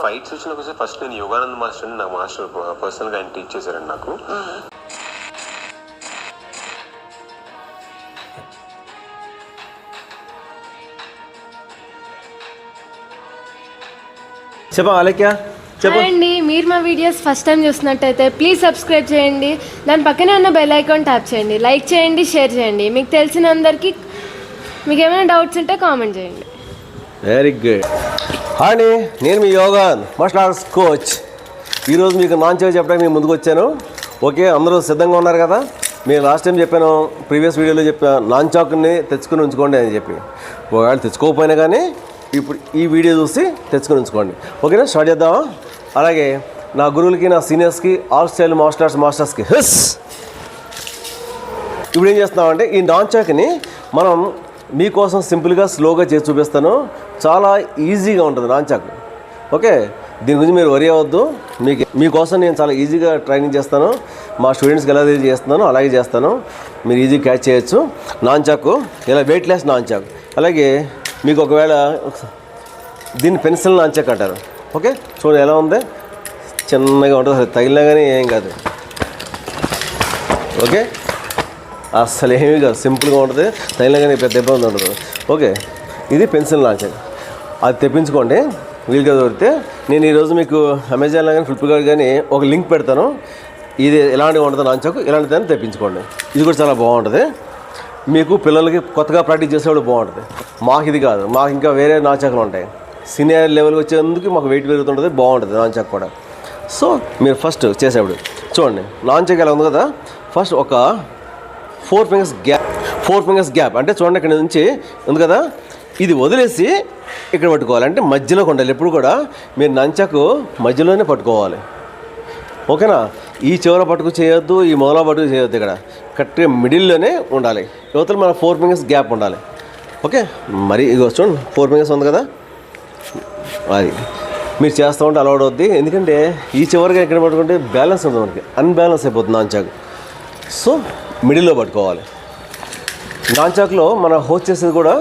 Fights విషయంలోకి వస్తే first నేను యోగానంద్ మాస్టర్ అని నాకు మాస్టర్ పర్సనల్గా ఆయన టీచ్ చేశారండి నాకు. అండి, మీరు మా వీడియోస్ ఫస్ట్ టైం చూసినట్టయితే ప్లీజ్ సబ్స్క్రైబ్ చేయండి. దాని పక్కనే ఉన్న బెల్ ఐకాన్ ట్యాప్ చేయండి. లైక్ చేయండి, షేర్ చేయండి. మీకు తెలిసిన అందరికీ మీకు ఏమైనా డౌట్స్ ఉంటే కామెంట్ చేయండి. Very good. హాయ్, నేను మీ యోగా మార్షల్ ఆర్ట్స్ కోచ్. ఈరోజు మీకు నాన్ చేసి చెప్పడానికి నేను ముందుకు వచ్చాను. ఓకే, అందరూ సిద్ధంగా ఉన్నారు కదా? నేను లాస్ట్ టైం చెప్పాను, ప్రీవియస్ వీడియోలో చెప్పాను, నాన్ చాకుని తెచ్చుకుని ఉంచుకోండి అని చెప్పి. ఒకవేళ తెచ్చుకోకపోయినా కానీ ఇప్పుడు ఈ వీడియో చూసి తెచ్చుకొని ఉంచుకోండి. ఓకేనా? స్టార్ట్ చేద్దామా? అలాగే నా గురువులకి, నా సీనియర్స్కి, ఆల్ స్టైల్ మార్షల్ ఆర్ట్స్ మాస్టర్స్కి ఇప్పుడు ఏం చేస్తున్నామంటే ఈ నాన్ చాక్ని మనం మీకోసం సింపుల్గా స్లోగా చేసి చూపిస్తాను. చాలా ఈజీగా ఉంటుంది నాన్ చాక్. ఓకే, దీని గురించి మీరు వరి అవ్వద్దు. మీకోసం నేను చాలా ఈజీగా ట్రైనింగ్ చేస్తాను. మా స్టూడెంట్స్కి ఎలా చేస్తున్నానో అలాగే చేస్తాను. మీరు ఈజీగా క్యాచ్ చేయొచ్చు. నాన్ చాకు ఇలా వెయిట్లెస్ నాన్ చాక్. అలాగే మీకు ఒకవేళ దీన్ని పెన్సిల్ నాన్ చాక్ అంటారు. ఓకే, చూడండి ఎలా ఉంది, చిన్నగా ఉంటుంది, అసలు తగిలినా కానీ ఏం కాదు. ఓకే, అస్సలు ఏమీ కాదు, సింపుల్గా ఉంటుంది, తగిలినా కానీ పెద్ద ఇబ్బంది ఉండదు. ఓకే, ఇది పెన్సిల్ నాన్ చాక్. అది తెప్పించుకోండి వీలుగా దొరికితే. నేను ఈరోజు మీకు అమెజాన్లో కానీ ఫ్లిప్కార్ట్ కానీ ఒక లింక్ పెడతాను. ఇది ఎలాంటివి ఉంటుంది నాన్ చాకు, ఇలాంటి దాన్ని తెప్పించుకోండి. ఇది కూడా చాలా బాగుంటుంది. మీకు పిల్లలకి కొత్తగా ప్రాక్టీస్ చేసేవాళ్ళు బాగుంటుంది. మాకు ఇది కాదు, మాకు ఇంకా వేరే నాన్ చాకులు ఉంటాయి. సీనియర్ లెవెల్కి వచ్చేందుకు మాకు వెయిట్ పెరుగుతుంటుంది, బాగుంటుంది నాన్ చాక్ కూడా. సో మీరు ఫస్ట్ చేసేప్పుడు చూడండి, నాన్ చాక్ ఎలా ఉంది కదా. ఫస్ట్ ఒక 4 ఫింగర్స్ గ్యాప్ అంటే చూడండి, ఇక్కడ నుంచి ఉంది కదా, ఇది వదిలేసి ఇక్కడ పట్టుకోవాలి. అంటే మధ్యలోకి ఉండాలి. ఎప్పుడు కూడా మీరు నంచాకు మధ్యలోనే పట్టుకోవాలి. ఓకేనా? ఈ చివర పట్టుకు చేయొద్దు, ఈ మొదల పట్టుకు చేయొద్దు. ఇక్కడ కరెక్ట్గా మిడిల్లోనే ఉండాలి. యువతలు మన 4 ఫింగర్స్ గ్యాప్ ఉండాలి. ఓకే, మరి ఇగో చూడండి 4 ఫింగర్స్ ఉంది కదా, అది మీరు చేస్తూ ఉంటే అలవాటు అవుద్ది. ఎందుకంటే ఈ చివరిగా ఎక్కడ పట్టుకుంటే బ్యాలెన్స్ ఉంటుంది, మనకి అన్బ్యాలెన్స్ అయిపోతుంది నాన్చాక్. సో మిడిల్లో పట్టుకోవాలి. నాన్చాక్లో మనం హోస్ట్ చేసేది కూడా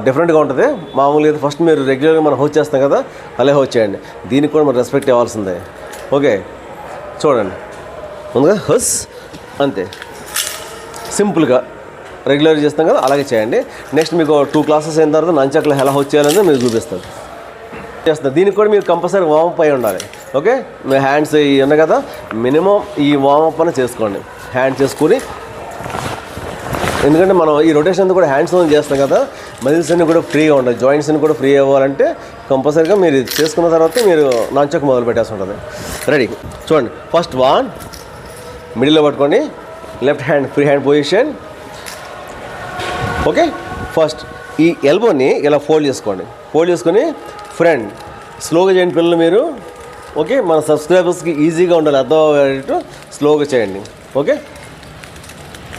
డిఫరెంట్గా ఉంటుంది. మామూలుగా ఫస్ట్ మీరు రెగ్యులర్గా మనం హోస్ట్ చేస్తాం కదా, అలాగే హోస్ట్ చేయండి. దీనికి కూడా మనం రెస్పెక్ట్ ఇవ్వాల్సిందే. ఓకే, చూడండి ముందుగా హస్, అంతే సింపుల్గా రెగ్యులర్ చేస్తాం కదా, అలాగే చేయండి. నెక్స్ట్ మీకు 2 క్లాసెస్ అయిన తర్వాత నంచాక్లో ఎలా హోస్ట్ చేయాలని మీరు చూపిస్తారు. దీనికి కూడా మీరు కంపల్సరీ వార్మప్ అయి ఉండాలి. ఓకే, మీ హ్యాండ్స్ ఇవి ఉన్నాయి కదా, మినిమం ఈ వార్మప్ అని చేసుకోండి. హ్యాండ్స్ చేసుకుని, ఎందుకంటే మనం ఈ రొటేషన్ కూడా హ్యాండ్స్ చేస్తాం కదా, మజిల్స్ అన్ని కూడా ఫ్రీగా ఉంటాయి. జాయింట్స్ అన్ని కూడా ఫ్రీ అవ్వాలంటే కంపల్సరీగా మీరు చేసుకున్న తర్వాత మీరు నాన్చాక్ మొదలు పెట్టేసి ఉంటుంది. రెడీ, చూడండి. ఫస్ట్ 1 మిడిల్లో పట్టుకోండి, left hand free hand position. Okay, first ఈ ఎల్బోని ఇలా ఫోల్డ్ చేసుకోండి. ఫోల్డ్ చేసుకొని ఫ్రంట్ స్లోగా చేయండి పిల్లలు మీరు. ఓకే, మన సబ్స్క్రైబర్స్కి ఈజీగా ఉండాలి, అర్థమయ్యేటట్టు స్లోగా చేయండి. ఓకే,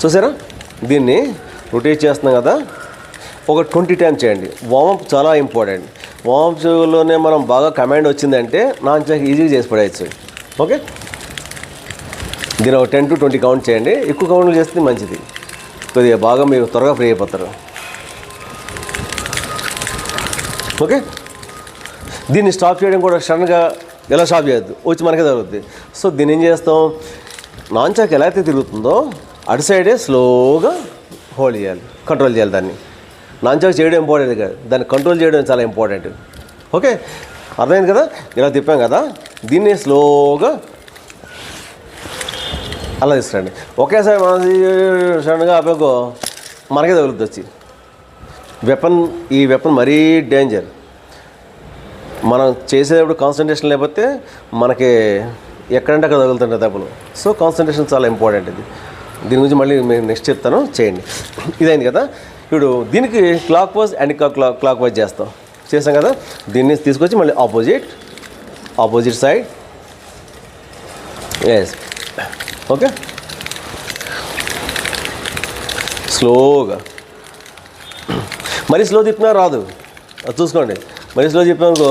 చూసారా? దీన్ని రొటేట్ చేస్తున్నాం కదా, ఒక 20 టైమ్స్ చేయండి. వార్మప్ చాలా ఇంపార్టెంట్. వార్మప్లోనే మనం బాగా కమాండ్ వచ్చిందంటే నాన్చాక్ ఈజీగా చేసి పడేయచ్చు. ఓకే, దీని ఒక 10 to 20 కౌంట్ చేయండి. ఎక్కువ కౌంట్లు చేస్తే మంచిది, కొద్దిగా బాగా మీరు త్వరగా ఫ్రీ అయిపోతారు. ఓకే, దీన్ని స్టాప్ చేయడం కూడా సడన్గా ఎలా స్టాప్ చేయొద్దు, వచ్చి మనకే జరుగుతుంది. సో దీన్ని ఏం చేస్తాం, నాన్చాక్ ఎలా అయితే తిరుగుతుందో అటు సైడే స్లోగా హోల్డ్ చేయాలి, కంట్రోల్ చేయాలి. దాన్ని నాన్చాక్ చేయడం ఇంపార్టెంట్ కాదు, దాన్ని కంట్రోల్ చేయడం చాలా ఇంపార్టెంట్. ఓకే, అర్థమైంది కదా? ఇలా తిప్పాం కదా, దీన్ని స్లోగా అలా తీసుకురండి. ఒకేసారి మన సడన్గా ఆపేకో మనకే తగులుతుంది వచ్చి. ఈ వెపన్ మరీ డేంజర్. మనం చేసేటప్పుడు కాన్సన్ట్రేషన్ లేకపోతే మనకి ఎక్కడంటే అక్కడ తగులుతుంటాయి దెబ్బలు. సో కాన్సన్ట్రేషన్ చాలా ఇంపార్టెంట్. దీని గురించి మళ్ళీ నేను నెక్స్ట్ చెప్తాను, చేయండి. ఇదైంది కదా, ఇప్పుడు దీనికి clock wise and clock wise చేసాం కదా, దీన్ని తీసుకొచ్చి మళ్ళీ ఆపోజిట్ సైడ్. ఎస్, ఓకే, స్లోగా. మరీ స్లో తిప్పినా రాదు, అది చూసుకోండి. మరీ స్లో చెప్పామనుకో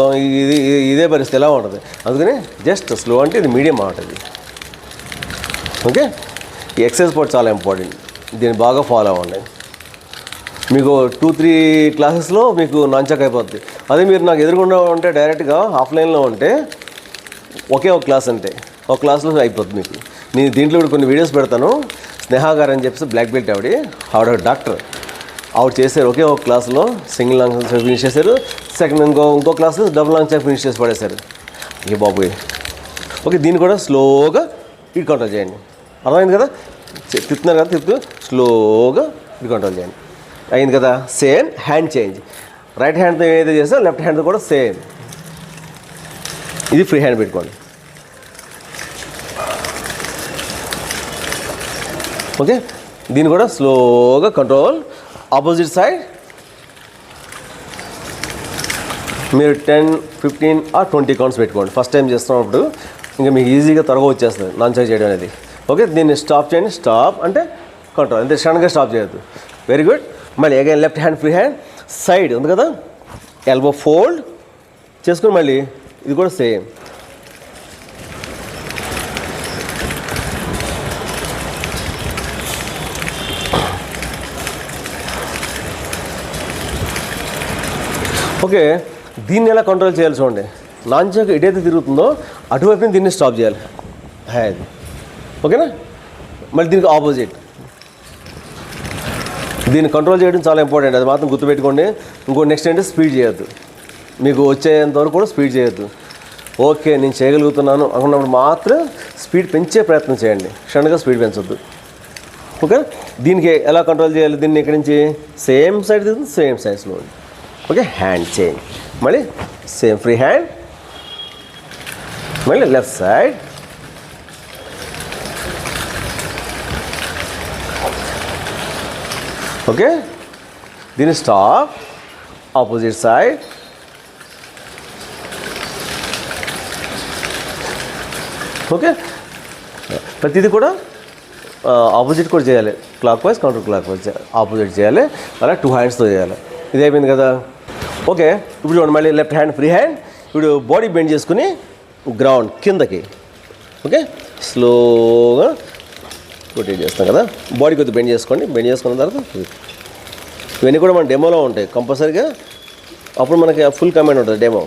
ఇదే పరిస్థితి ఎలా ఉంటుంది. అందుకని జస్ట్ స్లో అంటే ఇది మీడియం ఉంటుంది. ఓకే, ఈ ఎక్సర్సైజ్ కూడా చాలా ఇంపార్టెంట్, దీన్ని బాగా ఫాలో అవ్వండి. మీకు 2-3 క్లాసెస్లో మీకు నాన్చాక్ అయిపోద్ది. అదే మీరు నాకు ఎదురుగుండా ఉంటే డైరెక్ట్గా ఆఫ్లైన్లో ఉంటే ఒకే ఒక క్లాస్ అంటే ఒక క్లాస్లో అయిపోద్ది మీకు. నేను దీంట్లో కూడా కొన్ని వీడియోస్ పెడతాను. స్నేహ గారు అని చెప్పేసి బ్లాక్ బెల్ట్ ఆవిడ డాక్టర్. ఆవిడ చేశారు ఒకే ఒక క్లాస్లో సింగిల్ లాంగ్ ఫినిష్ చేశారు. సెకండ్ ఇంకో క్లాస్లో డబుల్ లాంగ్ చాక్ ఫినిష్ చేసి పడేశారు. ఏ బాబు ఓకే. దీన్ని కూడా స్లోగా ఇది కంట్రోల్ చేయండి. అర్థమైంది కదా? తిప్పుతున్నారు కదా, తిప్పుతూ స్లోగా ఇది కంట్రోల్ చేయండి. అయింది కదా? Same hand change. రైట్ హ్యాండ్తో ఏదైతే చేస్తారో లెఫ్ట్ హ్యాండ్తో కూడా సేమ్. ఇది ఫ్రీ హ్యాండ్ పెట్టుకోండి. ఓకే. దీన్ని కూడా స్లోగా కంట్రోల్. ఆపోజిట్ సైడ్ మీరు 10, 15 or 20 కౌంట్స్ పెట్టుకోండి. ఫస్ట్ టైం చేస్తున్నప్పుడు ఇంకా మీకు ఈజీగా త్వరగా వచ్చేస్తుంది నాన్చాక్ చేయడం అనేది. ఓకే. దీన్ని స్టాప్ చేయండి. స్టాప్ అంటే కంట్రోల్, అంతే. సడన్గా స్టాప్ చేయొద్దు. Very good. మళ్ళీ again left hand free hand side ఉంది కదా, ఎల్బో ఫోల్డ్ చేసుకుని మళ్ళీ ఇది కూడా సేమ్. ఓకే. దీన్ని ఎలా కంట్రోల్ చేయాలి చూడండి. నాన్చాక్ ఎటైతే తిరుగుతుందో అటువైపు దీన్ని స్టాప్ చేయాలి. హ్యాండ్ ఓకేనా. మళ్ళీ దీనికి ఆపోజిట్. దీన్ని కంట్రోల్ చేయడం చాలా ఇంపార్టెంట్, అది మాత్రం గుర్తుపెట్టుకోండి. ఇంకో నెక్స్ట్ ఏంటంటే స్పీడ్ చేయొద్దు. మీకు వచ్చేంతవరకు కూడా స్పీడ్ చేయొద్దు. ఓకే నేను చేయగలుగుతున్నాను అనుకున్నప్పుడు మాత్రం స్పీడ్ పెంచే ప్రయత్నం చేయండి. క్షణంగా స్పీడ్ పెంచొద్దు. ఓకే. దీనికి ఎలా కంట్రోల్ చేయాలి? దీన్ని ఇక్కడి నుంచి సేమ్ సైడ్ తిరుగుతుంది, సేమ్ సైడ్స్లో. ఓకే. Hand change. మళ్ళీ సేమ్ ఫ్రీ హ్యాండ్, మళ్ళీ లెఫ్ట్ సైడ్. ఓకే. దీన్ని స్టాప్. Opposite side. ఓకే. ప్రతిదీ కూడా ఆపోజిట్ కూడా చేయాలి. Clock wise counter clock wise opposite చేయాలి. అలా 2 హ్యాండ్స్తో చేయాలి. ఇది అయిపోయింది కదా. ఓకే. ఇప్పుడు చూడండి మళ్ళీ లెఫ్ట్ హ్యాండ్ ఫ్రీ హ్యాండ్. ఇప్పుడు బాడీ బెండ్ చేసుకుని గ్రౌండ్ కిందకి. ఓకే. స్లోగా రొటేట్ చేస్తాం కదా. బాడీ కొద్దిగా బెండ్ చేసుకోండి. బెండ్ చేసుకున్న తర్వాత ఇవన్నీ కూడా మన డెమోలో ఉంటాయి కంపల్సరీగా. అప్పుడు మనకి ఫుల్ కమాండ్ ఉంటుంది డెమో.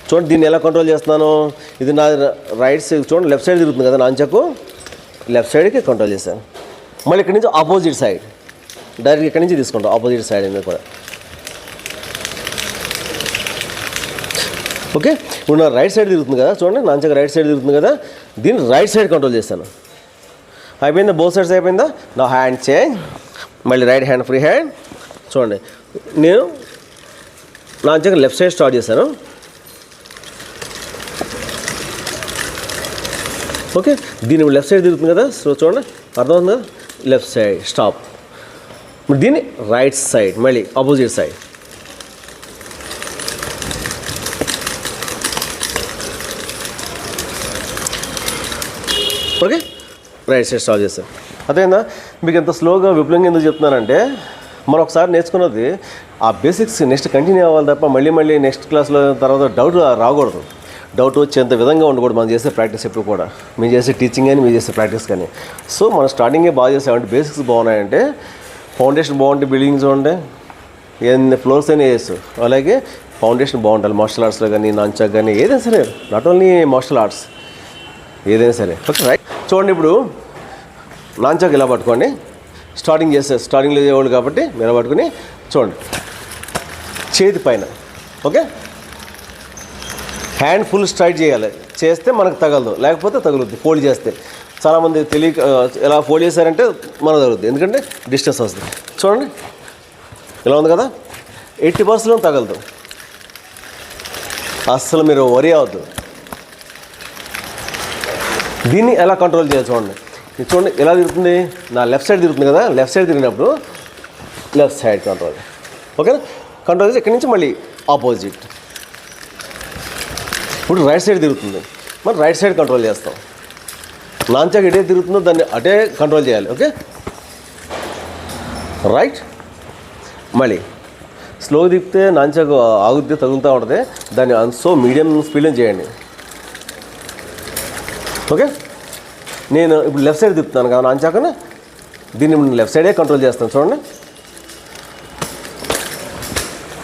చూడండి దీన్ని ఎలా కంట్రోల్ చేస్తున్నాను. ఇది నా రైట్ సైడ్ చూడండి, లెఫ్ట్ సైడ్ తిరుగుతుంది కదా నాన్చాకు. లెఫ్ట్ సైడ్కి కంట్రోల్ చేశాను. మళ్ళీ ఇక్కడి నుంచి ఆపోజిట్ సైడ్ డైరెక్ట్ ఇక్కడి నుంచి తీసుకుంటాం. ఆపోజిట్ సైడ్ అనేది కూడా. ఓకే. ఇప్పుడు నా రైట్ సైడ్ తిరుగుతుంది కదా చూడండి, నాన్చాకు రైట్ సైడ్ తిరుగుతుంది కదా. దీన్ని రైట్ సైడ్ కంట్రోల్ చేస్తాను. అయిపోయిందా? బోత్ సైడ్స్ అయిపోయిందా? నా హ్యాండ్ చేంజ్. మళ్ళీ రైట్ హ్యాండ్ ఫ్రీ హ్యాండ్. చూడండి నేను నాన్చాకు లెఫ్ట్ సైడ్ స్టార్ట్ చేశాను. ఓకే. దీన్ని లెఫ్ట్ సైడ్ తిరుగుతుంది కదా. సో చూడండి అర్థమవుతుంది కదా. Left side stop. దీన్ని రైట్ సైడ్ మళ్ళీ opposite side. Okay. Right side stop చేస్తాను. అదేనా మీకు ఎంత స్లోగా విపులంగా ఎందుకు చెప్తున్నానంటే మనం ఒకసారి నేర్చుకున్నది ఆ బేసిక్స్ నెక్స్ట్ కంటిన్యూ అవ్వాలి తప్ప మళ్ళీ నెక్స్ట్ క్లాస్లో తర్వాత డౌట్ రాకూడదు. డౌట్ వచ్చేంత విధంగా ఉండకూడదు మనం చేసే ప్రాక్టీస్ ఎప్పుడు కూడా. మేము చేసే టీచింగ్ కానీ మీరు చేసే ప్రాక్టీస్ కానీ. సో మనం స్టార్టింగే బాగా చేసామంటే బేసిక్స్ బాగున్నాయంటే ఫౌండేషన్ బాగుంటే బిల్డింగ్స్ ఉంటాయి, ఎన్ని ఫ్లోర్స్ అయినా వేయచ్చు. అలాగే ఫౌండేషన్ బాగుండాలి మార్షల్ ఆర్ట్స్లో కానీ నాన్చాక్ కానీ ఏదైనా సరే, నాట్ ఓన్లీ మార్షల్ ఆర్ట్స్ ఏదైనా సరే. Okay right. చూడండి ఇప్పుడు నాన్చాక్ ఇలా పట్టుకోండి. స్టార్టింగ్లో చేసేవాళ్ళు కాబట్టి మీరు పట్టుకుని చూడండి చేతి పైన. ఓకే. హ్యాండ్ ఫుల్ స్ట్రైట్ చేయాలి. చేస్తే మనకు తగలదు, లేకపోతే తగులుద్ది ఫోల్డ్ చేస్తే. చాలామంది తెలియక ఎలా ఫోల్డ్ చేశారంటే మనకు తగులుద్ది, ఎందుకంటే డిస్టెన్స్ వస్తుంది. చూడండి ఇలా ఉంది కదా. 80% తగలదు. అస్సలు మీరు వరి అవ్వద్దు. దీన్ని ఎలా కంట్రోల్ చేయాలి చూడండి. ఇది చూడండి ఎలా తిరుగుతుంది. నా లెఫ్ట్ సైడ్ తిరుగుతుంది కదా. లెఫ్ట్ సైడ్ తిరిగినప్పుడు లెఫ్ట్ సైడ్ కంట్రోల్. ఓకేనా. కంట్రోల్ చేసి ఇక్కడి నుంచి మళ్ళీ ఆపోజిట్. ఇప్పుడు రైట్ సైడ్ తిరుగుతుంది, మరి రైట్ సైడ్ కంట్రోల్ చేస్తాం. నాన్చాక్ ఎటే తిరుగుతుందో దాన్ని అటే కంట్రోల్ చేయాలి. Okay right. మళ్ళీ స్లో తిప్పితే నాన్చాక్ ఆగుద్ది, తగులుతూ ఉంటుంది. దాన్ని సో మీడియం స్పీడ్లో చేయండి. ఓకే. నేను ఇప్పుడు లెఫ్ట్ సైడ్ తిప్పుతున్నాను కదా నాన్చాకని, దీన్ని లెఫ్ట్ సైడే కంట్రోల్ చేస్తాను. చూడండి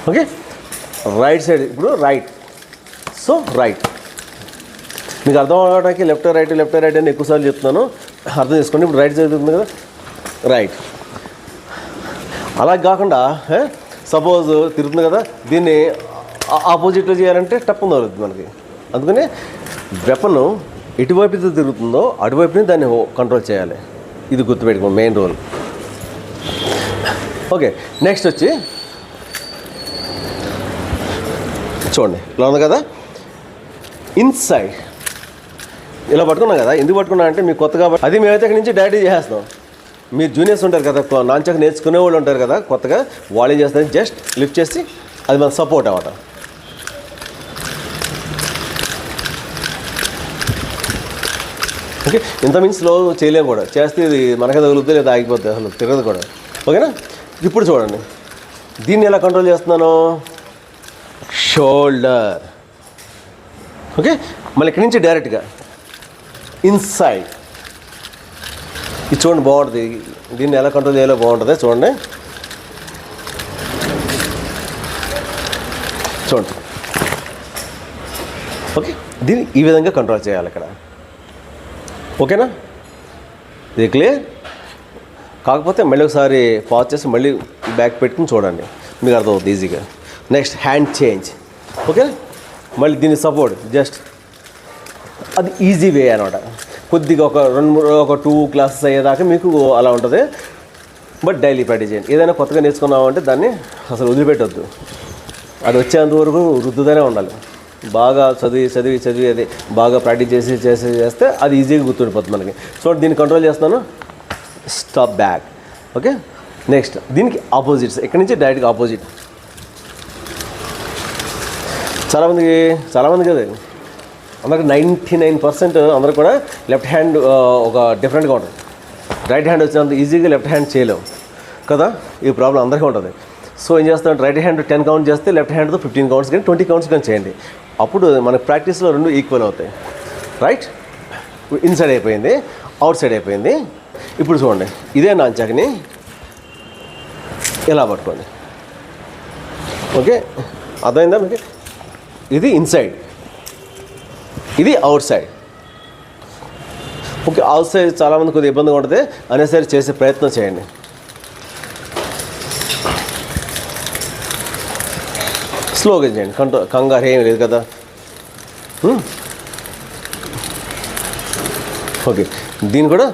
ఓకే, రైట్ సైడ్ ఇప్పుడు రైట్. సో రైట్ మీకు అర్థం అవడానికి లెఫ్ట్ రైట్ అని ఎక్కువసార్లు చెప్తున్నాను, అర్థం చేసుకోండి. ఇప్పుడు రైట్ సైడ్ ఉంది కదా, రైట్. అలా కాకుండా సపోజ్ తిరుగుతుంది కదా, దీన్ని ఆపోజిట్లో చేయాలంటే టప్పుంది అవుతుంది మనకి. అందుకని వెపన్ ఎటువైపు అయితే తిరుగుతుందో అటువైపుని దాన్ని కంట్రోల్ చేయాలి. ఇది గుర్తుపెట్టుకోండి, మెయిన్ రోల్. ఓకే, నెక్స్ట్ వచ్చి చూడండి, ఇలా ఉంది కదా, ఇన్సైడ్ ఇలా పట్టుకున్నాం కదా. ఎందుకు పట్టుకున్నా అంటే మీకు కొత్తగా, అది మేమైతే అక్కడి నుంచి డైరెక్ట్ చేసేస్తాం. మీరు జూనియర్స్ ఉంటారు కదా, నాంచక నేర్చుకునే వాళ్ళు ఉంటారు కదా కొత్తగా, వాళ్ళు ఏం చేస్తారు, జస్ట్ లిఫ్ట్ చేసి అది మన సపోర్ట్ అవ్వటం. ఓకే, ఇంత మించి స్లో చేయలేము కూడా, చేస్తే ఇది మనకే తగులుతుంది లేదా ఆగిపోతుంది, అసలు తిరగదు కూడా. ఓకేనా, ఇప్పుడు చూడండి దీన్ని ఎలా కంట్రోల్ చేస్తున్నాను, షోల్డర్. ఓకే, మళ్ళీ ఇక్కడి నుంచి డైరెక్ట్గా ఇన్సైడ్. ఇది చూడండి బాగుంటుంది, దీన్ని ఎలా కంట్రోల్ చేయాలో బాగుంటుంది. చూడండి చూడండి. ఓకే, దీన్ని ఈ విధంగా కంట్రోల్ చేయాలి ఇక్కడ. ఓకేనా, ఇది క్లియర్. కాకపోతే మళ్ళీ ఒకసారి పాజ్ చేసి మళ్ళీ బ్యాక్ పెట్టుకుని చూడండి, మీకు అర్థమవుతుంది ఈజీగా. Next hand change. ఓకే, మళ్ళీ దీని సపోర్ట్ జస్ట్ అది ఈజీ వే అనమాట. కొద్దిగా ఒక 2 క్లాసెస్ అయ్యేదాకా మీకు అలా ఉంటుంది, బట్ డైలీ ప్రాక్టీస్ చేయండి. ఏదైనా కొత్తగా నేర్చుకున్నామంటే దాన్ని అసలు వదిలిపెట్టొద్దు, అది వచ్చేంత వరకు రుద్దుతూనే ఉండాలి. బాగా చదివి అది బాగా ప్రాక్టీస్ చేస్తే అది ఈజీగా గుర్తుండిపోతుంది మనకి. చూడండి దీన్ని కంట్రోల్ చేస్తున్నాను, స్టాప్ బ్యాక్. ఓకే, నెక్స్ట్ దీనికి ఆపోజిట్స్, ఇక్కడి నుంచి డైరెక్ట్గా ఆపోజిట్. చాలామంది కదా, అందరికి 99% అందరూ కూడా లెఫ్ట్ హ్యాండ్ ఒక డిఫరెంట్గా ఉంటుంది. రైట్ హ్యాండ్ వచ్చినంత ఈజీగా లెఫ్ట్ హ్యాండ్ చేయలేము కదా, ఈ ప్రాబ్లం అందరికీ ఉంటుంది. సో ఏం చేస్తామంటే రైట్ హ్యాండ్ 10 కౌంట్ చేస్తే లెఫ్ట్ హ్యాండ్తో 15 కౌంట్స్ కానీ 20 కౌంట్స్ కానీ చేయండి. అప్పుడు మన ప్రాక్టీస్లో 2 ఈక్వల్ అవుతాయి. రైట్, ఇన్సైడ్ అయిపోయింది, అవుట్ సైడ్ అయిపోయింది. ఇప్పుడు చూడండి ఇదే నాంచాకని ఇలా పట్టుకోండి. ఓకే, అర్థమైందా మీకు? ఇది ఇన్సైడ్, ఇది out side. Okay, out side చాలామంది కొద్దిగా ఇబ్బందిగా ఉంటుంది, అనేసరి చేసే ప్రయత్నం చేయండి. స్లోగా చేయండి, కంగారు ఏం లేదు కదా. ఓకే, దీన్ని కూడా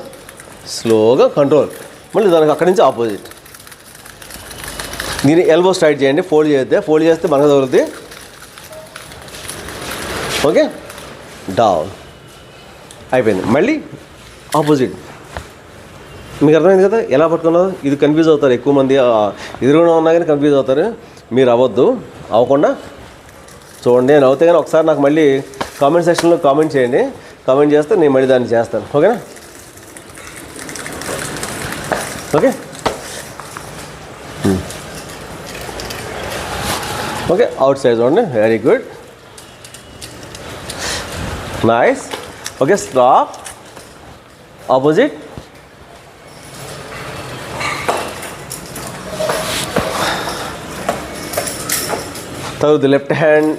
స్లోగా కంట్రోల్. మళ్ళీ దానికి అక్కడి నుంచి ఆపోజిట్. దీన్ని ఎల్బో స్ట్రైట్ చేయండి, ఫోల్డ్ చేస్తే మనకు తగులుతుంది. ఓకే, డౌన్ అయిపోయింది. మళ్ళీ ఆపోజిట్. మీకు అర్థమైంది కదా ఎలా పట్టుకున్నారో. ఇది కన్ఫ్యూజ్ అవుతారు ఎక్కువ మంది, ఎదురుగా ఉన్నా కానీ కన్ఫ్యూజ్ అవుతారు. మీరు అవ్వకుండా చూడండి. నేను అవుతే కానీ ఒకసారి నాకు మళ్ళీ కామెంట్ సెక్షన్లో కామెంట్ చేయండి. కామెంట్ చేస్తే నేను మళ్ళీ దాన్ని చేస్తాను. ఓకేనా? ఓకే ఓకే, అవుట్ సైడ్ చూడండి. Very good, nice. Okay, stop, opposite. తర్వాత లెఫ్ట్ హ్యాండ్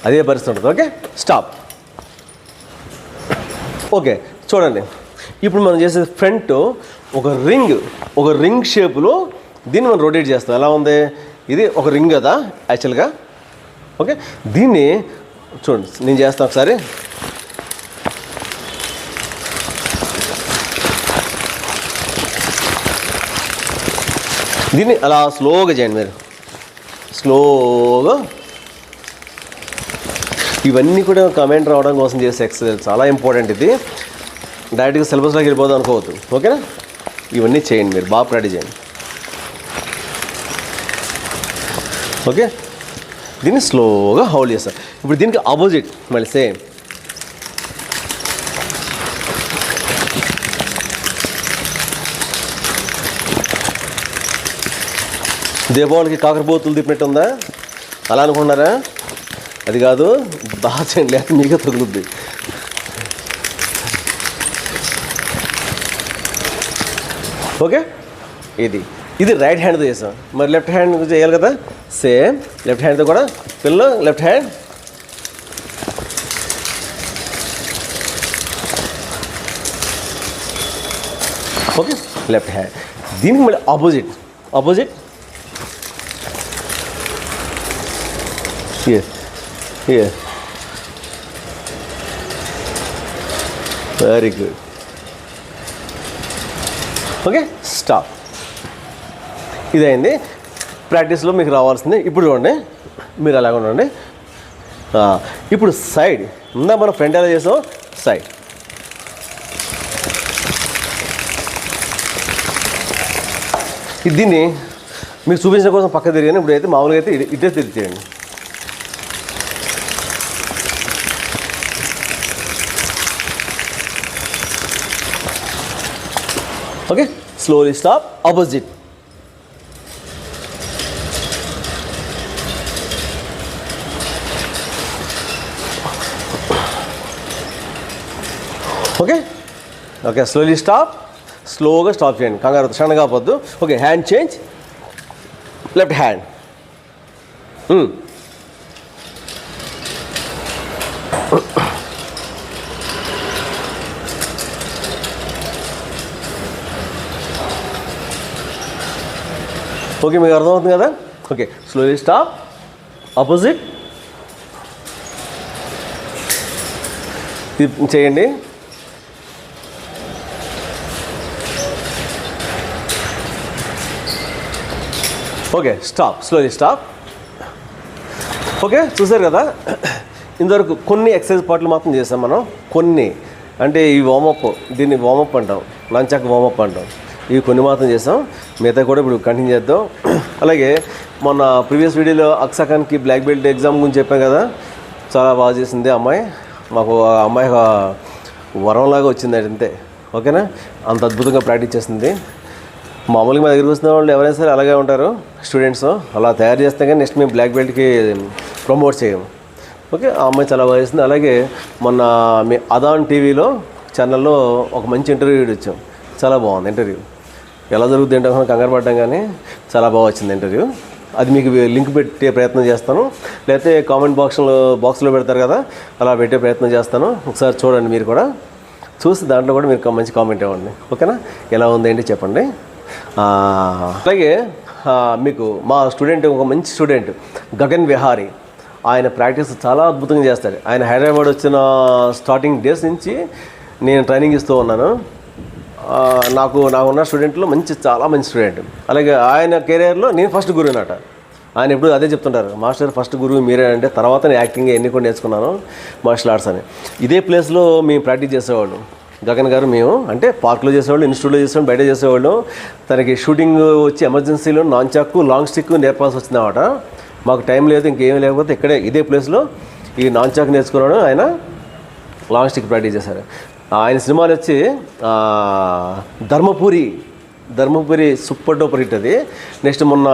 అదే పరిస్థితి ఉంటుంది. Okay, stop. ఓకే, చూడండి ఇప్పుడు మనం చేసేది ఫ్రంట్ ఒక రింగ్ షేప్లో దీన్ని మనం రొటేట్ చేస్తాం. ఎలా ఉంది? ఇది ఒక రింగ్ కదా యాక్చువల్గా. ఓకే, దీన్ని చూడండి నేను చేస్తాను ఒకసారి. దీన్ని అలా స్లోగా చేయండి మీరు, స్లోగా. ఇవన్నీ కూడా కమెంట్ రావడం కోసం చేసే ఎక్సర్సైజ్, చాలా ఇంపార్టెంట్. ఇది డైరెక్ట్గా సిలబస్లోకి వెళ్ళిపోదాం అనుకోవద్దు. ఓకేనా? ఇవన్నీ చేయండి మీరు, బాగా ప్రాక్టీస్ చేయండి. ఓకే, దీన్ని స్లోగా హోల్డ్ చేస్తారు. ఇప్పుడు దీనికి ఆపోజిట్ మళ్ళీ సేమ్. దీపావళికి కాకరపోతులు తిప్పినట్టు ఉందా? అలా అనుకున్నారా? అది కాదు, బాగా చేయండి, లేకపోతే మీకే తగులుద్ది. ఓకే, ఇది ఇది రైట్ హ్యాండ్తో చేసాం, మరి లెఫ్ట్ హ్యాండ్ చేయాలి కదా. సేమ్ లెఫ్ట్ హ్యాండ్తో కూడా పిల్లలు left hand, okay left hand. దీనికి మళ్ళీ opposite opposite, here here, very good, okay stop. ఇదైంది. ప్రాక్టీస్లో మీకు రావాల్సింది. ఇప్పుడు చూడండి, మీరు అలాగ ఉండండి. ఇప్పుడు సైడ్ ఉందా, మనం ఫ్రంట్ ఎలా చేసాం, సైడ్. దీన్ని మీకు చూపించడం కోసం పక్క తిరిగాను. ఇప్పుడు అయితే మామూలుగా అయితే ఇటే తిరిగేయండి. Okay slowly stop, opposite. Okay okay slowly stop, స్లోగా స్టాప్ చేయండి, కంగారు క్షణంగా కావద్దు. Okay hand change, left hand. Okay మీకు అర్థమవుతుంది కదా. Okay slowly stop, opposite. ఇది చేయండి. Okay stop, slowly stop. Okay చూసారు కదా, ఇంతవరకు కొన్ని ఎక్సర్సైజ్ పార్ట్లు మాత్రం చేసాం మనం. కొన్ని అంటే ఈ వామప్, దీన్ని వామప్ అంటాం, లంచాక్ వామప్ అంటాం. ఇవి కొన్ని మాత్రం చేసాం, మిగతా కూడా ఇప్పుడు కంటిన్యూ చేద్దాం. అలాగే మొన్న ప్రీవియస్ వీడియోలో అక్సాఖాన్కి బ్లాక్ బెల్ట్ ఎగ్జామ్ గురించి చెప్పాం కదా, చాలా బాగా చేసింది అమ్మాయి. మాకు ఆ అమ్మాయి వరంలాగా వచ్చింది అంతే. ఓకేనా, అంత అద్భుతంగా ప్రాక్టీస్ చేస్తుంది. మామూలుగా మా దగ్గరికి వస్తున్న వాళ్ళు ఎవరైనా సరే అలాగే ఉంటారు స్టూడెంట్స్, అలా తయారు చేస్తే కానీ నెక్స్ట్ మేము బ్లాక్ బెల్ట్కి ప్రమోట్ చేయము. ఓకే ఆ అమ్మాయి చాలా బాగా చేస్తుంది. అలాగే మొన్న మీ అదాన్ టీవీలో ఛానల్లో ఒక మంచి ఇంటర్వ్యూ ఇచ్చాం, చాలా బాగుంది ఇంటర్వ్యూ. ఎలా జరుగుతుంది ఏంటో కంగారు పడ్డాం, కానీ చాలా బాగా వచ్చింది ఇంటర్వ్యూ. అది మీకు లింక్ పెట్టే ప్రయత్నం చేస్తాను, లేకపోతే కామెంట్ బాక్స్లో పెడతారు కదా, అలా పెట్టే ప్రయత్నం చేస్తాను. ఒకసారి చూడండి మీరు కూడా, చూసి దాంట్లో కూడా మీరు మంచి కామెంట్ ఇవ్వండి. ఓకేనా, ఎలా ఉంది ఏంటి చెప్పండి. అలాగే మీకు మా స్టూడెంట్, ఒక మంచి స్టూడెంట్ గగన్ విహారీ, ఆయన ప్రాక్టీస్ చాలా అద్భుతంగా చేస్తాడు. ఆయన హైదరాబాద్ వచ్చిన స్టార్టింగ్ డేస్ నుంచి నేను ట్రైనింగ్ ఇస్తూ ఉన్నాను. నాకున్న స్టూడెంట్లో చాలా మంచి స్టూడెంట్. అలాగే ఆయన కెరియర్లో నేను ఫస్ట్ గురువునట. ఆయన ఎప్పుడు అదే చెప్తుంటారు, మాస్టర్ ఫస్ట్ గురువు మీరే అంటే, తర్వాత నేను యాక్టింగ్ ఎన్ని కూడా నేర్చుకున్నాను మార్షల్ ఆర్ట్స్ అని. ఇదే ప్లేస్లో మేము ప్రాక్టీస్ చేసేవాళ్ళం గగన్ గారు. మేము అంటే పార్క్లో చేసేవాళ్ళు, ఇన్స్టిట్యూట్లో చేసేవాళ్ళు, బయట చేసేవాళ్ళు. తనకి షూటింగ్ వచ్చి ఎమర్జెన్సీలో నాన్ చాకు లాంగ్ స్టిక్ నేర్పాల్సి వచ్చిందన్నమాట. మాకు టైం లేదు, ఇంకేం లేకపోతే ఇక్కడే ఇదే ప్లేస్లో ఈ నాన్ చాకు నేర్చుకున్నాడు. ఆయన లాంగ్ స్టిక్ ప్రాక్టీస్ చేశారు. ఆయన సినిమాలు వచ్చి ధర్మపురి సూపర్ డూపర్ హిట్ అది. నెక్స్ట్ మొన్న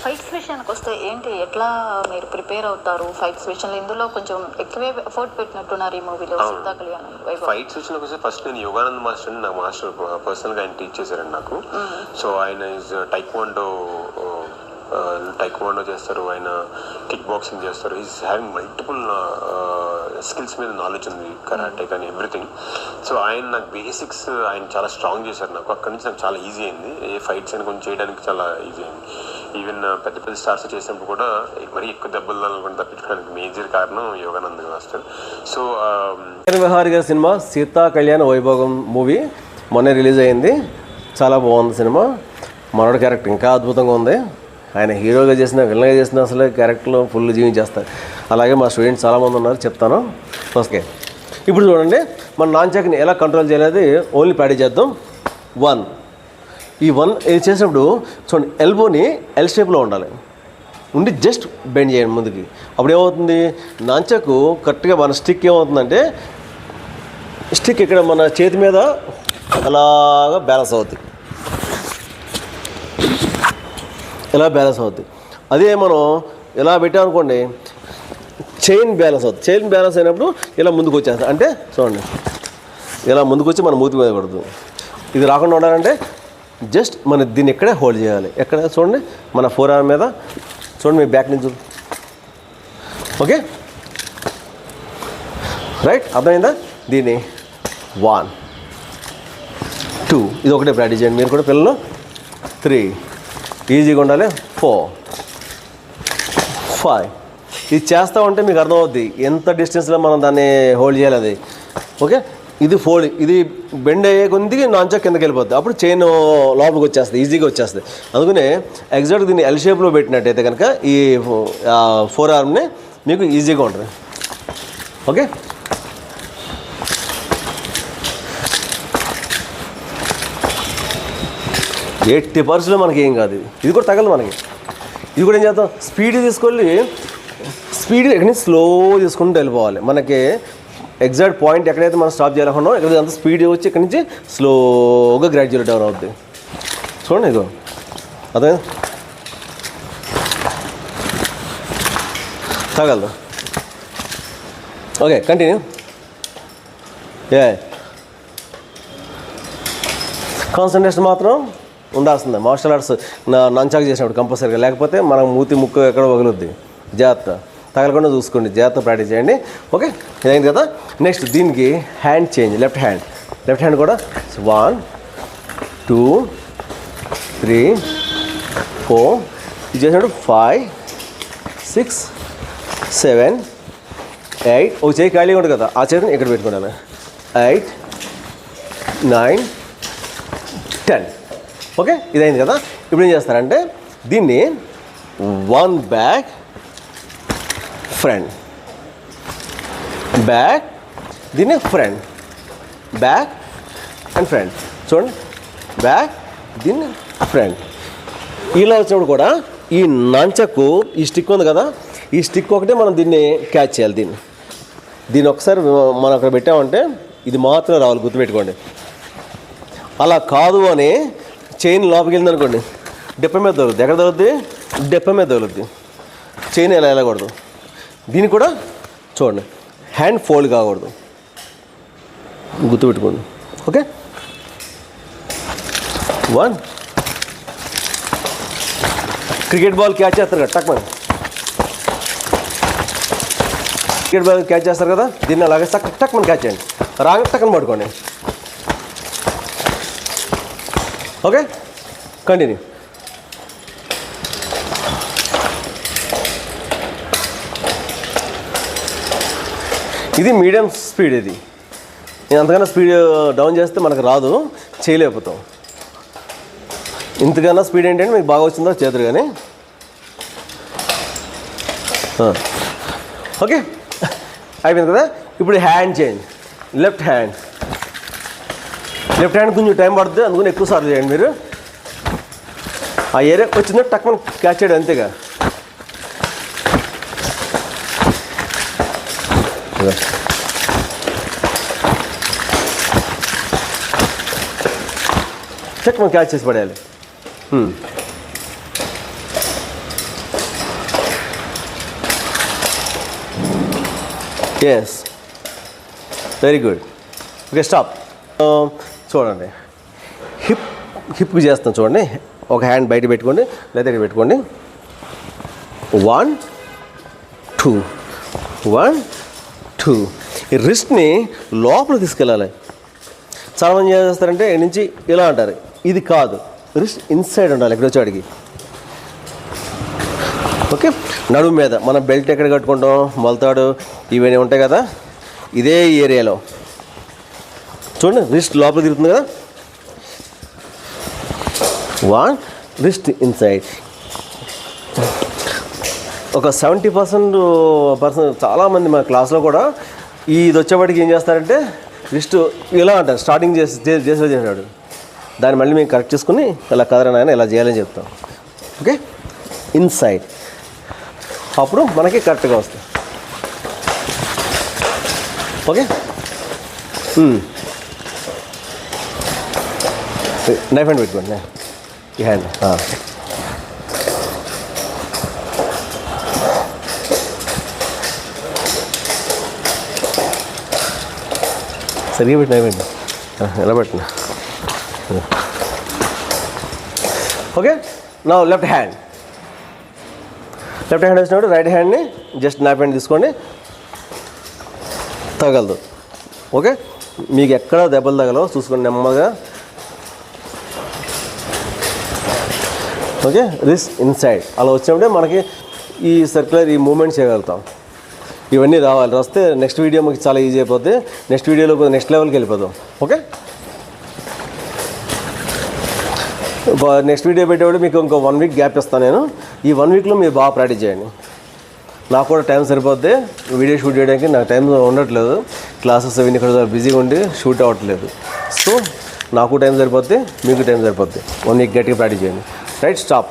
ఫైట్స్ విషయానికి వస్తే ఏంటి, ఎట్లా మీరు ప్రిపేర్ అవుతారు ఫైట్స్ విషయంలో? ఇందులో కొంచెం ఎక్కువే ఎఫర్ట్ పెట్టినట్టున్నారు ఈ మూవీలో. సీతా కళ్యాణం ఫైట్స్ విషయానికి వస్తే ఫస్ట్ నేను యోగానంద్ మాస్టర్, నాకు మాస్టర్ పర్సనల్గా ఆయన టీచ్ చేశారండి నాకు. సో ఆయన ఈజ్ టైక్వాండో చేస్తారు, ఆయన కిక్ బాక్సింగ్ చేస్తారు. ఈజ్ హ్యావింగ్ మల్టిపుల్ స్కిల్స్ మీద నాలెడ్జ్ ఉంది, కరాటే కానీ ఎవ్రీథింగ్. సో ఆయన నాకు బేసిక్స్ ఆయన చాలా స్ట్రాంగ్ చేశారు నాకు. అక్కడి నుంచి నాకు చాలా ఈజీ అయింది, ఏ ఫైట్స్ అయినా కొంచెం చేయడానికి చాలా ఈజీ అయింది. ఈవెన్ పెద్ద పెద్ద స్టార్స్ చేసినప్పుడు కూడా మరీ ఎక్కువ దెబ్బలు అనుకుంటే తప్పించుకోవడానికి మేజర్ కారణం యోగానంద్ మాస్టర్. సో విహారీ గారి సినిమా సీతా కళ్యాణ వైభోగం మూవీ మొన్న రిలీజ్ అయింది. చాలా బాగుంది సినిమా. మనోడి క్యారెక్టర్ ఇంకా అద్భుతంగా ఉంది. ఆయన హీరోగా చేసిన, విలన్గా చేసిన అసలు క్యారెక్టర్లో ఫుల్ జీవించేస్తారు. అలాగే మా స్టూడెంట్స్ చాలామంది ఉన్నారు, చెప్తాను. ఓకే ఇప్పుడు చూడండి, మన నాన్ చాక్ని ఎలా కంట్రోల్ చేయలేదు ఓన్లీ ప్రాక్టీస్ చేద్దాం. 1 ఈ 1 ఇది చేసినప్పుడు చూడండి, ఎల్బోని ఎల్ షేప్లో ఉండాలి, ఉండి జస్ట్ బెండ్ చేయండి ముందుకి. అప్పుడు ఏమవుతుంది, నాన్ చాకు కరెక్ట్గా మన స్టిక్ ఏమవుతుందంటే, స్టిక్ ఇక్కడ మన చేతి మీద అలాగా బ్యాలెన్స్ అవుతుంది, ఇలా బ్యాలెన్స్ అవుతుంది. అదే మనం ఇలా పెట్టామనుకోండి, చైన్ బ్యాలెన్స్ అవుతుంది. చైన్ బ్యాలెన్స్ అయినప్పుడు ఇలా ముందుకు వచ్చేస్తాం. అంటే చూడండి, ఇలా ముందుకు వచ్చి మన మూతి మీద పడుతుంది. ఇది రాకుండా ఉండాలంటే జస్ట్ మన దీన్ని ఇక్కడే హోల్డ్ చేయాలి. ఎక్కడ చూడండి, మన ఫోర్ ఆర్మ్ మీద చూడండి, మీ బ్యాక్ నుంచి ఓకే రైట్, అర్థమైందా? దీన్ని 1 2 ఇది ఒకటే ప్రాక్టీస్ చేయండి మీరు కూడా పిల్లలు. 3 ఈజీగా ఉండాలి. 4 5 ఇది చేస్తూ ఉంటే మీకు అర్థమవుద్ది ఎంత డిస్టెన్స్లో మనం దాన్ని హోల్డ్ చేయాలి అది. ఓకే, ఇది ఫోల్డ్, ఇది బెండ్ అయ్యే కొద్దిగా నాంచా కిందకి వెళ్ళిపోద్ది, అప్పుడు చైన్ లోపలికి వచ్చేస్తుంది, ఈజీగా వచ్చేస్తుంది. అందుకనే ఎగ్జాక్ట్ దీన్ని ఎల్ షేప్లో పెట్టినట్టయితే కనుక ఈ ఫోర్ ఆర్మ్ని మీకు ఈజీగా ఉంటుంది. ఓకే, 80% మనకి ఏం కాదు. ఇది కూడా తగలదు మనకి. ఇది కూడా ఏం చేద్దాం, స్పీడ్ తీసుకెళ్ళి స్పీడ్ ఎక్కడి నుంచి స్లో తీసుకుంటూ వెళ్ళిపోవాలి. మనకి ఎగ్జాక్ట్ పాయింట్ ఎక్కడైతే మనం స్టాప్ చేయాలనుకున్నాం ఎక్కడైతే అంత స్పీడ్ వచ్చి ఇక్కడి నుంచి స్లోగా గ్రాడ్యుయేట్ డౌన్ అవుద్ది. చూడండి, ఇగో అదే తగలదు. Okay, continue. కాన్సన్ట్రేషన్ మాత్రం ఉండాల్సిందే మార్షల్ ఆర్ట్స్ నంచాక్ చేసినప్పుడు కంపల్సరీగా, లేకపోతే మనం మూతి ముక్కు ఎక్కడ వగులుద్ది. జాగ్రత్త, తగలకుండా చూసుకోండి, జాగ్రత్త ప్రాక్టీస్ చేయండి. ఓకే, ఇదైంది కదా. నెక్స్ట్ దీనికి హ్యాండ్ చేంజ్, లెఫ్ట్ హ్యాండ్ కూడా 1 2 3 4 ఇది చేసినప్పుడు 5 6 7 8 ఒక చేయి ఖాళీగా ఉంటుంది కదా, ఆ చేతిని ఇక్కడ పెట్టుకున్నాను. 8 9 10 ఓకే, ఇదైంది కదా. ఇప్పుడు ఏం చేస్తారంటే దీన్ని 1 బ్యాక్ ఫ్రంట్, బ్యాక్, దీన్ని ఫ్రంట్, బ్యాక్ అండ్ ఫ్రంట్. చూడండి, బ్యాక్, దీన్ని ఫ్రంట్. ఇలా వచ్చినప్పుడు కూడా ఈ నంచకు ఈ స్టిక్ ఉంది కదా, ఈ స్టిక్ ఒకటే మనం దీన్ని క్యాచ్ చేయాలి. దీన్ని ఒకసారి మనం అక్కడ పెట్టామంటే ఇది మాత్రం రావాలి, గుర్తుపెట్టుకోండి. అలా కాదు అని చైన్ లోపలికి వెళ్ళింది అనుకోండి, డెప్ప మీద తగులుద్ది. ఎక్కడ తగులుద్ది? డెప్ప మీద తగులుద్ది. చైన్ ఎలా వెళ్ళకూడదు. దీన్ని కూడా చూడండి, హ్యాండ్ ఫోల్డ్ కాకూడదు, గుర్తుపెట్టుకోండి. ఓకే, 1 క్రికెట్ బాల్ క్యాచ్ చేస్తారు కదా, టక్మని క్రికెట్ బాల్ క్యాచ్ చేస్తారు కదా, దీన్ని అలాగే టక్మని క్యాచ్ చేయండి, రాగా టక్కని పట్టుకోండి. Okay, continue. ఇది మీడియం స్పీడ్. ఇది నేను అంతకన్నా స్పీడ్ డౌన్ చేస్తే మనకు రాదు, చేయలేకపోతాం. ఇంతకన్నా స్పీడ్ ఏంటంటే మీకు బాగా వచ్చిందో చేతులు కానీ. ఓకే, అయిపోయింది కదా. ఇప్పుడు హ్యాండ్ చేంజ్, లెఫ్ట్ హ్యాండ్ కొంచెం టైం పడుతుంది, అందుకని ఎక్కువ సార్లు చేయండి మీరు. ఆ ఏరియా వచ్చిందో టక్ మనం క్యాచ్ చేయడం అంతేగా. చెక్ మనం క్యాచ్ చేసి పడేయాలి. Yes, very good. Okay, stop. చూడండి, హిప్కి చేస్తాం. చూడండి, ఒక హ్యాండ్ బయట పెట్టుకోండి లేదా ఇక్కడ పెట్టుకోండి. 1 2 1 2 ఈ రిస్ట్ని లోపల తీసుకెళ్ళాలి. చాలామంది ఏం చేస్తారంటే ఇక్కడ నుంచి ఇలా అంటారు, ఇది కాదు, రిస్ట్ ఇన్సైడ్ ఉండాలి ఇక్కడ వచ్చేవాడికి. ఓకే, నడుము మీద మనం బెల్ట్ ఎక్కడ కట్టుకుంటాం, మొలతాడు ఇవన్నీ ఉంటాయి కదా, ఇదే ఏరియాలో చూడండి, రిస్ట్ లోపల తిరుగుతుంది కదా. 1 రిస్ట్ ఇన్సైడ్. ఒక 70% చాలామంది మా క్లాస్లో కూడా ఇది వచ్చేవాడికి ఏం చేస్తారంటే రిస్ట్ ఇలా అంటారు, స్టార్టింగ్ చేసాడు. దాన్ని మళ్ళీ మేము కరెక్ట్ చేసుకుని ఇలా కదరని ఆయన ఇలా చేయాలని చెప్తాం. ఓకే, ఇన్సైడ్, అప్పుడు మనకి కరెక్ట్గా వస్తుంది. ఓకే, నైఫ్ హ్యాండ్ పెట్టుకోండి, ఈ హ్యాండ్ సరిగ్గా పెట్టి నైఫ్ హ్యాండ్ ఎలా పెట్టినా ఓకే. నా లెఫ్ట్ హ్యాండ్ వేసినప్పుడు రైట్ హ్యాండ్ని జస్ట్ నా హ్యాండ్ తీసుకోండి, తగలదు. ఓకే, మీకు ఎక్కడ దెబ్బలు తగలవు చూసుకోండి నెమ్మదిగా. ఓకే, రిస్ట్ ఇన్సైడ్ అలా వచ్చినప్పుడే మనకి ఈ సర్క్యులర్ ఈ మూమెంట్ చేయగలుగుతాం. ఇవన్నీ రావాలి, వస్తే నెక్స్ట్ వీడియో మనకి చాలా ఈజీ అయిపోద్ది. నెక్స్ట్ వీడియోలో నెక్స్ట్ లెవెల్కి వెళ్ళిపోతాం. ఓకే, నెక్స్ట్ వీడియో పెట్టేవాడు మీకు ఇంకో 1 వీక్ గ్యాప్ ఇస్తాను నేను. ఈ 1 వీక్లో మీరు బాగా ప్రాక్టీస్ చేయండి. నాకు కూడా టైం సరిపోద్ది, వీడియో షూట్ చేయడానికి నాకు టైం ఉండట్లేదు. క్లాసెస్ అవన్నీ ఇక్కడ బిజీగా ఉండి షూట్ అవ్వట్లేదు. సో నాకు టైం సరిపోద్ది, మీకు టైం సరిపోద్ది. 1 వీక్ గట్టిగా ప్రాక్టీస్ చేయండి. Right, stop.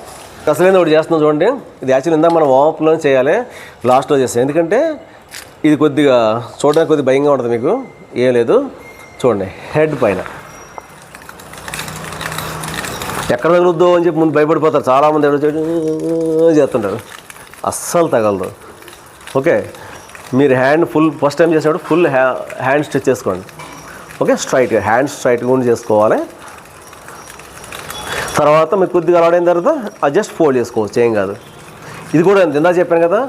అసలైన ఒకటి చేస్తున్నాం చూడండి. ఇది యాక్చువల్లీ ఇందా మనం వార్మప్లో చేయాలి, లాస్ట్లో చేస్తాం. ఎందుకంటే ఇది కొద్దిగా చూడడానికి కొద్దిగా భయంగా ఉంటుంది మీకు. ఏం లేదు, చూడండి. హెడ్ పైన ఎక్కడ తగులుద్దో అని చెప్పి ముందు భయపడిపోతారు చాలామంది. చేస్తుంటారు, అస్సలు తగలదు. ఓకే, మీరు హ్యాండ్ ఫుల్ ఫస్ట్ టైం చేసినప్పుడు ఫుల్ హ్యాండ్ స్ట్రెచ్ చేసుకోండి. ఓకే, స్ట్రైట్గా హ్యాండ్ స్ట్రైట్గా ఉండి చేసుకోవాలి. తర్వాత మీకు కొద్దిగా అలవాటైన తర్వాత అది జస్ట్ ఫోల్డ్ చేసుకోవచ్చు, ఏం కాదు. ఇది కూడా ఇందా చెప్పాను కదా,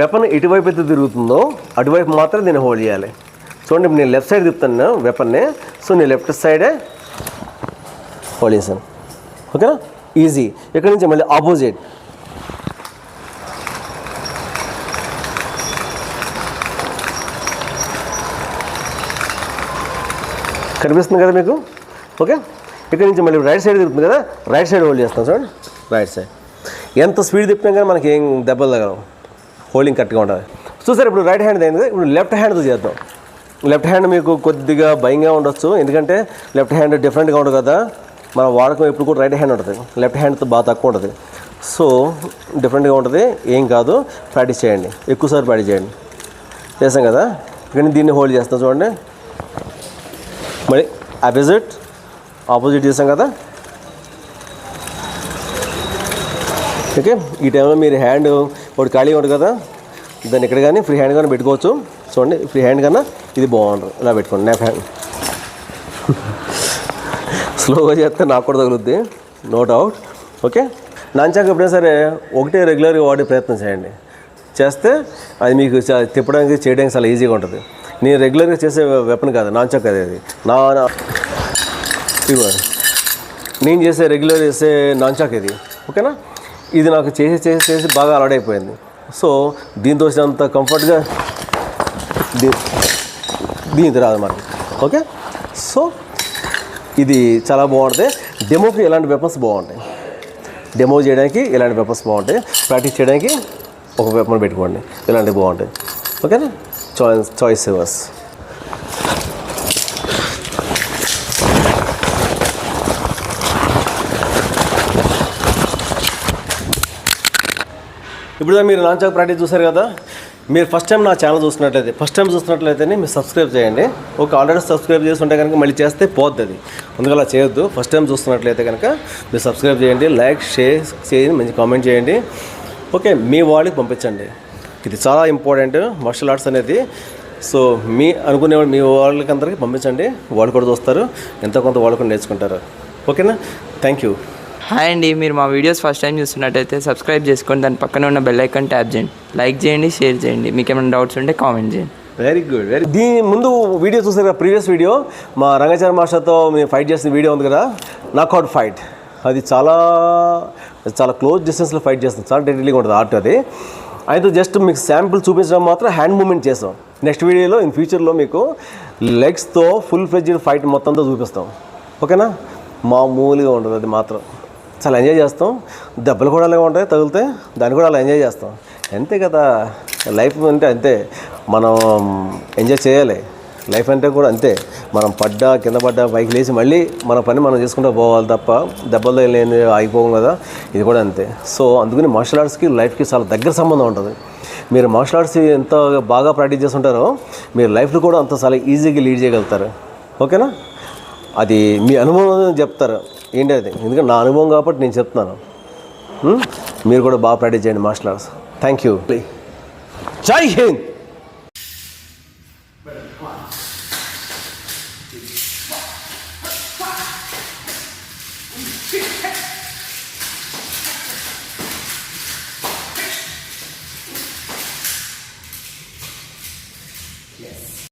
వెపన్ ఎటువైపు అయితే తిరుగుతుందో అటువైపు మాత్రం దీన్ని హోల్డ్ చేయాలి. చూడండి, ఇప్పుడు నేను లెఫ్ట్ సైడ్ తిప్పుతాను వెపన్ని. సో నేను లెఫ్ట్ సైడే హోల్డ్ చేశాను. ఓకేనా, ఈజీ. ఇక్కడ నుంచి మళ్ళీ ఆపోజిట్. కనిపిస్తుంది కదా మీకు. ఓకే, ఇక్కడ నుంచి మళ్ళీ రైట్ సైడ్ తిరుగుతుంది కదా, రైట్ సైడ్ హోల్డ్ చేస్తాం. చూడండి, రైట్ సైడ్. ఎంత స్పీడ్ తిప్పినా కానీ మనకి ఏం దెబ్బలు తగలవు, హోల్డింగ్ కరెక్ట్గా ఉంటుంది. చూసారు, ఇప్పుడు రైట్ హ్యాండ్ అయింది కదా, ఇప్పుడు లెఫ్ట్ హ్యాండ్తో చేద్దాం. లెఫ్ట్ హ్యాండ్ మీకు కొద్దిగా భయంగా ఉండొచ్చు, ఎందుకంటే లెఫ్ట్ హ్యాండ్ డిఫరెంట్గా ఉంటుంది కదా. మన వాడకం ఎప్పుడు కూడా రైట్ హ్యాండ్ ఉంటుంది, లెఫ్ట్ హ్యాండ్తో బాగా తక్కువ ఉంటుంది. సో డిఫరెంట్గా ఉంటుంది, ఏం కాదు. ప్రాక్టీస్ చేయండి, ఎక్కువసారి ప్రాక్టీస్ చేయండి. చేసాం కదా, ఇక్కడ దీన్ని హోల్డ్ చేస్తాం. చూడండి, మరి ఆపోజిట్ చేసాం కదా. ఓకే, ఈ టైంలో మీరు హ్యాండ్ ఒకటి ఖాళీగా ఉంటుంది కదా, దాన్ని ఇక్కడ కానీ ఫ్రీ హ్యాండ్ కానీ పెట్టుకోవచ్చు. చూడండి, ఫ్రీ హ్యాండ్ కన్నా ఇది బాగుంటుంది. ఇలా పెట్టుకోండి, లెఫ్ట్ హ్యాండ్. స్లోగా చేస్తే నాకు కూడా తగులుద్ది, నో డౌట్. ఓకే, నాంచాక ఎప్పుడైనా సరే ఒకటే రెగ్యులర్గా వాడే ప్రయత్నం చేయండి. చేస్తే అది మీకు తిప్పడానికి చేయడానికి చాలా ఈజీగా ఉంటుంది. నేను రెగ్యులర్గా చేసే వెపన్ కాదు, నాంచాక్ అది. ఇవ్వండి, నేను రెగ్యులర్ చేసే నాంచాక్ ఇది. ఓకేనా, ఇది నాకు చేసి బాగా అలవాటైపోయింది. సో దీంతో వచ్చినంత కంఫర్ట్గా దీంతో రాదు మనకి. ఓకే, సో ఇది చాలా బాగుంటుంది. డెమోకి ఇలాంటి వెపన్స్ బాగుంటాయి, డెమో చేయడానికి ఇలాంటి వెపన్స్ బాగుంటాయి. ప్రాక్టీస్ చేయడానికి ఒక వెపన్ పెట్టుకోండి, ఇలాంటివి బాగుంటాయి. ఓకేనా, చాయిస్ యువర్స్. ఇప్పుడు మీరు నాంచాక్ ప్రాక్టీస్ చూసారు కదా. మీరు ఫస్ట్ టైం నా ఛానల్ చూస్తున్నట్లయితే మీరు సబ్స్క్రైబ్ చేయండి. ఒక ఆల్రెడీ సబ్స్క్రైబ్ చేసి ఉంటే కనుక మళ్ళీ చేస్తే పోద్ది అది, అందుకలా చేయొద్దు. ఫస్ట్ టైం చూస్తున్నట్లయితే కనుక మీరు సబ్స్క్రైబ్ చేయండి, లైక్ షేర్ చేయండి, మంచి కామెంట్ చేయండి. ఓకే, మీ వాళ్ళకి పంపించండి. ఇది చాలా ఇంపార్టెంట్ మార్షల్ ఆర్ట్స్ అనేది. సో మీ అనుకునేవాళ్ళు మీ వాళ్ళకి అందరికీ పంపించండి, వాళ్ళు కూడా చూస్తారు, ఎంతో కొంత వాళ్ళు కూడా నేర్చుకుంటారు. ఓకేనా, థ్యాంక్ యూ. హాయ్ అండి, మీరు మా వీడియోస్ ఫస్ట్ టైం చూస్తున్నట్టయితే సబ్స్క్రైబ్ చేసుకొని దాని పక్కన ఉన్న బెల్ ఐకాన్ ట్యాప్ చేయండి, లైక్ చేయండి, షేర్ చేయండి. మీకు ఏమైనా డౌట్స్ ఉంటే కామెంట్ చేయండి. Very good. దీని ముందు వీడియో చూసారు కదా, ప్రీవియస్ వీడియో మా రంగాచార్య మాస్టర్తో మేము ఫైట్ చేసిన వీడియో ఉంది కదా, నాకౌట్ ఫైట్. అది చాలా క్లోజ్ డిస్టెన్స్లో ఫైట్ చేస్తాం, చాలా డెడ్లీగా ఉంటుంది ఆర్ట్ అది. అయితే జస్ట్ మీకు శాంపుల్ చూపించడం మాత్రం హ్యాండ్ మూమెంట్ చేస్తాం. నెక్స్ట్ వీడియోలో ఇన్ ఫ్యూచర్లో మీకు లెగ్స్తో ఫుల్ ఫ్లెడ్జ్డ్ ఫైట్ మొత్తంతో చూపిస్తాం. ఓకేనా, మామూలుగా ఉంటుంది అది మాత్రం. చాలా ఎంజాయ్ చేస్తాం, దెబ్బలు కూడా అలాగే ఉంటాయి, తగులుతాయి, దాన్ని కూడా అలా ఎంజాయ్ చేస్తాం. అంతే కదా, లైఫ్ అంటే అంతే, మనం ఎంజాయ్ చేయాలి. లైఫ్ అంటే కూడా అంతే, మనం కింద పడ్డా పైకి లేచి మళ్ళీ మన పని మనం చేసుకుంటూ పోవాలి తప్ప దెబ్బలు లేని ఆగిపోం కదా. ఇది కూడా అంతే. సో అందుకని మార్షల్ ఆర్ట్స్కి లైఫ్కి చాలా దగ్గర సంబంధం ఉంటుంది. మీరు మార్షల్ ఆర్ట్స్ ఎంత బాగా ప్రాక్టీస్ చేస్తుంటారో మీరు లైఫ్లో కూడా అంత చాలా ఈజీగా లీడ్ చేయగలుగుతారు. ఓకేనా, అది మీ అనుభవం చెప్తారు ఏంటి అది, ఎందుకంటే నా అనుభవం కాబట్టి నేను చెప్తున్నాను. మీరు కూడా బాగా ప్రాక్టీస్ చేయండి మార్షల్ ఆర్ట్స్. Thank you. జై హింద్. Yes.